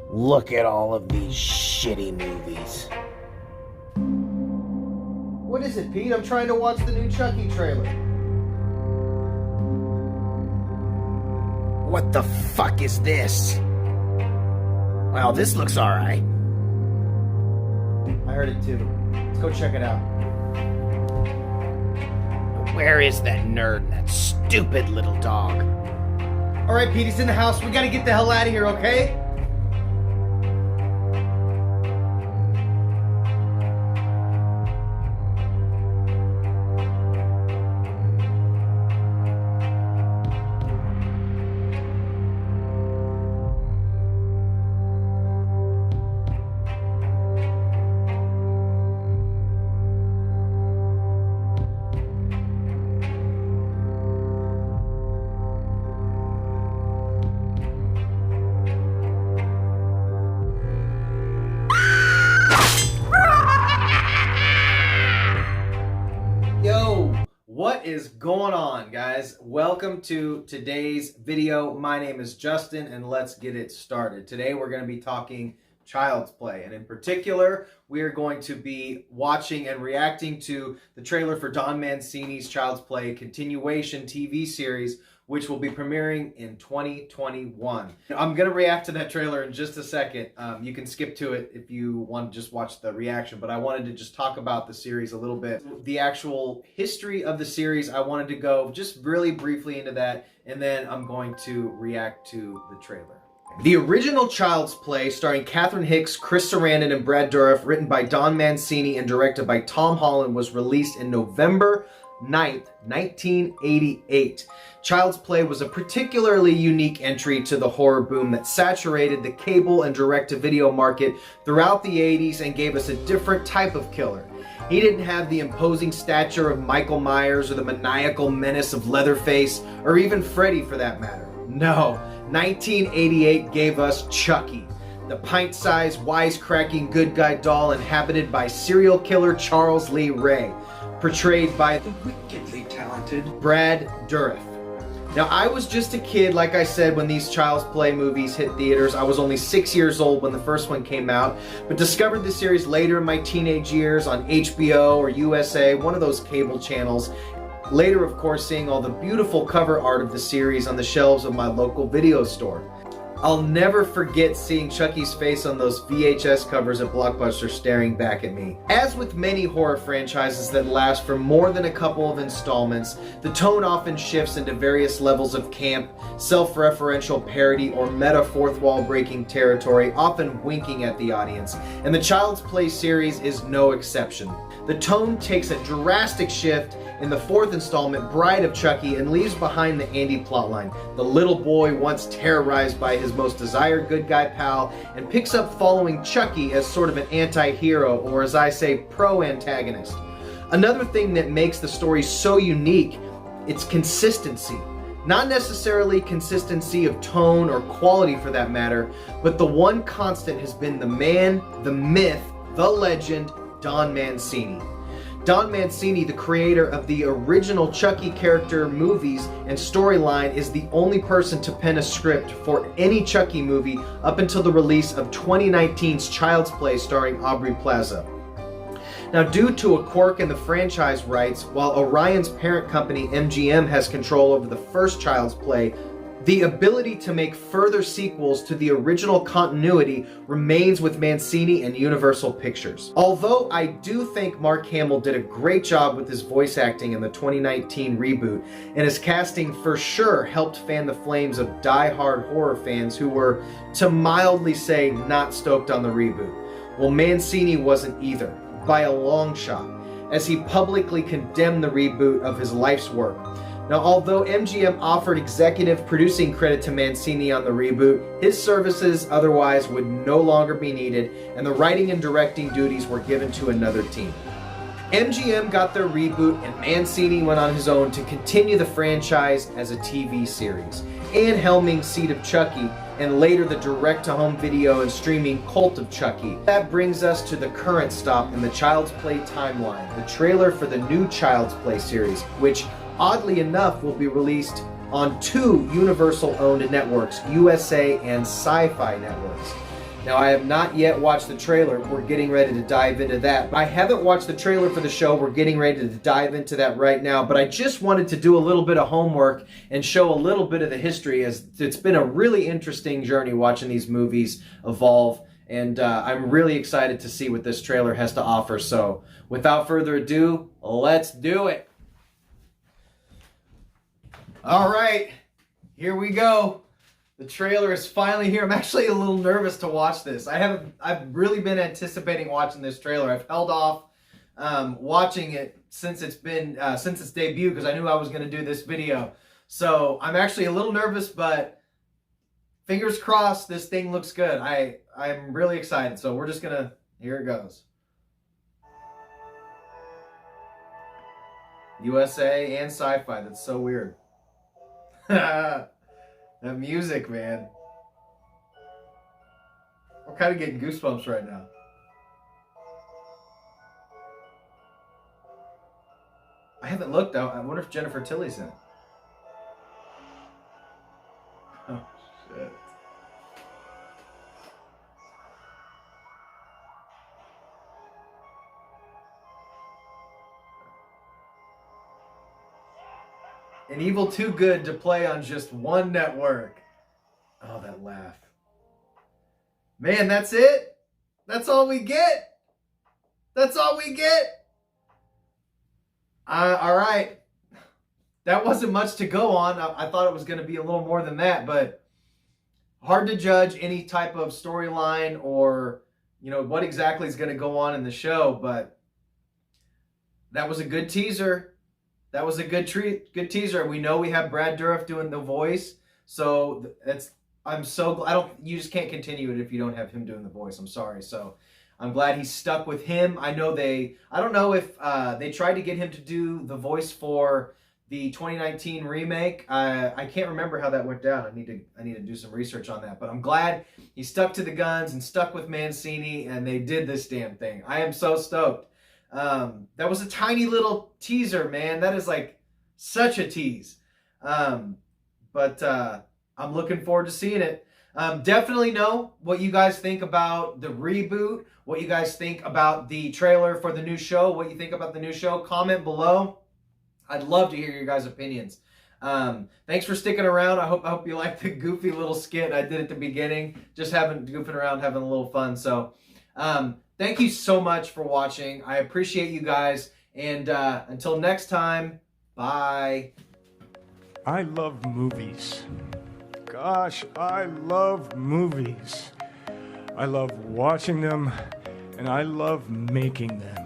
Look at all of these shitty movies. What is it, Pete? I'm trying to watch the new Chucky trailer. What the fuck is this? Well, this looks alright. I heard it too. Let's go check it out. Where is that nerd and that stupid little dog? Alright, Pete, he's in the house. We gotta get the hell out of here, okay? What is going on, guys? Welcome to today's video. My name is Justin, and let's get it started. Today we're going to be talking Child's Play, and in particular, we are going to be watching and reacting to the trailer for Don Mancini's Child's Play continuation TV series, which will be premiering in 2021. I'm going to react to that trailer in just a second. You can skip to it if you want to just watch the reaction, but I wanted to just talk about the series a little bit. The actual history of the series, I wanted to go just really briefly into that, and then I'm going to react to the trailer. The original Child's Play, starring Catherine Hicks, Chris Sarandon, and Brad Dourif, written by Don Mancini and directed by Tom Holland, was released in November 9th, 1988. Child's Play was a particularly unique entry to the horror boom that saturated the cable and direct-to-video market throughout the 80s and gave us a different type of killer. He didn't have the imposing stature of Michael Myers or the maniacal menace of Leatherface, or even Freddy for that matter. No, 1988 gave us Chucky, the pint-sized, wisecracking good guy doll inhabited by serial killer Charles Lee Ray, portrayed by the wickedly talented Brad Dourif. Now, I was just a kid, like I said, when these Child's Play movies hit theaters. I was only 6 years old when the first one came out, but discovered the series later in my teenage years on HBO or USA, one of those cable channels. Later, of course, seeing all the beautiful cover art of the series on the shelves of my local video store. I'll never forget seeing Chucky's face on those VHS covers at Blockbuster staring back at me. As with many horror franchises that last for more than a couple of installments, the tone often shifts into various levels of camp, self-referential parody, or meta fourth-wall-breaking territory, often winking at the audience, and the Child's Play series is no exception. The tone takes a drastic shift in the fourth installment, Bride of Chucky, and leaves behind the Andy plotline, the little boy once terrorized by his most desired good guy pal, and picks up following Chucky as sort of an anti-hero, or as I say, pro-antagonist. Another thing that makes the story so unique, it's consistency. Not necessarily consistency of tone or quality for that matter, but the one constant has been the man, the myth, the legend, Don Mancini. Don Mancini, the creator of the original Chucky character movies and storyline, is the only person to pen a script for any Chucky movie up until the release of 2019's Child's Play starring Aubrey Plaza. Now, due to a quirk in the franchise rights, while Orion's parent company MGM has control over the first Child's Play, the ability to make further sequels to the original continuity remains with Mancini and Universal Pictures. Although I do think Mark Hamill did a great job with his voice acting in the 2019 reboot, and his casting for sure helped fan the flames of die-hard horror fans who were, to mildly say, not stoked on the reboot. Well, Mancini wasn't either, by a long shot, as he publicly condemned the reboot of his life's work. Now, although MGM offered executive producing credit to Mancini on the reboot, his services otherwise would no longer be needed, and the writing and directing duties were given to another team. MGM got their reboot, and Mancini went on his own to continue the franchise as a TV series, and helming Seed of Chucky, and later the direct-to-home video and streaming Cult of Chucky. That brings us to the current stop in the Child's Play timeline, the trailer for the new Child's Play series, which oddly enough will be released on two Universal-owned networks, USA and Sci-Fi Networks. Now, I have not yet watched the trailer. We're getting ready to dive into that. I haven't watched the trailer for the show. We're getting ready to dive into that right now. But I just wanted to do a little bit of homework and show a little bit of the history, as it's been a really interesting journey watching these movies evolve. And I'm really excited to see what this trailer has to offer. So without further ado, let's do it. All right, here we go. The trailer is finally here. I'm actually a little nervous to watch this. I've really been anticipating watching this trailer. I've held off watching it since its debut, because I knew I was going to do this video. So I'm actually a little nervous, but fingers crossed this thing looks good. I'm really excited. So we're just gonna, here it goes. USA and Sci-Fi. That's so weird. The music, man. I'm kind of getting goosebumps right now. I haven't looked out. I wonder if Jennifer Tilly's in it. Oh, shit. An evil too good to play on just one network. Oh, that laugh. Man, that's it? That's all we get? That's all we get? All right. That wasn't much to go on. I thought it was going to be a little more than that, but hard to judge any type of storyline or, you know, what exactly is going to go on in the show, but that was a good teaser. That was a good teaser. We know we have Brad Dourif doing the voice, so I'm so glad. You just can't continue it if you don't have him doing the voice. I'm sorry. So I'm glad he's stuck with him. I don't know if they tried to get him to do the voice for the 2019 remake. I can't remember how that went down. I need to do some research on that. But I'm glad he stuck to the guns and stuck with Mancini, and they did this damn thing. I am so stoked. That was a tiny little teaser, man. That is like such a tease. But I'm looking forward to seeing it. Definitely know what you guys think about the reboot, what you guys think about the trailer for the new show, what you think about the new show. Comment below. I'd love to hear your guys' opinions. Thanks for sticking around. I hope you liked the goofy little skit I did at the beginning. Just goofing around, having a little fun. So, thank you so much for watching. I appreciate you guys. And until next time, bye. I love movies. Gosh, I love movies. I love watching them, and I love making them.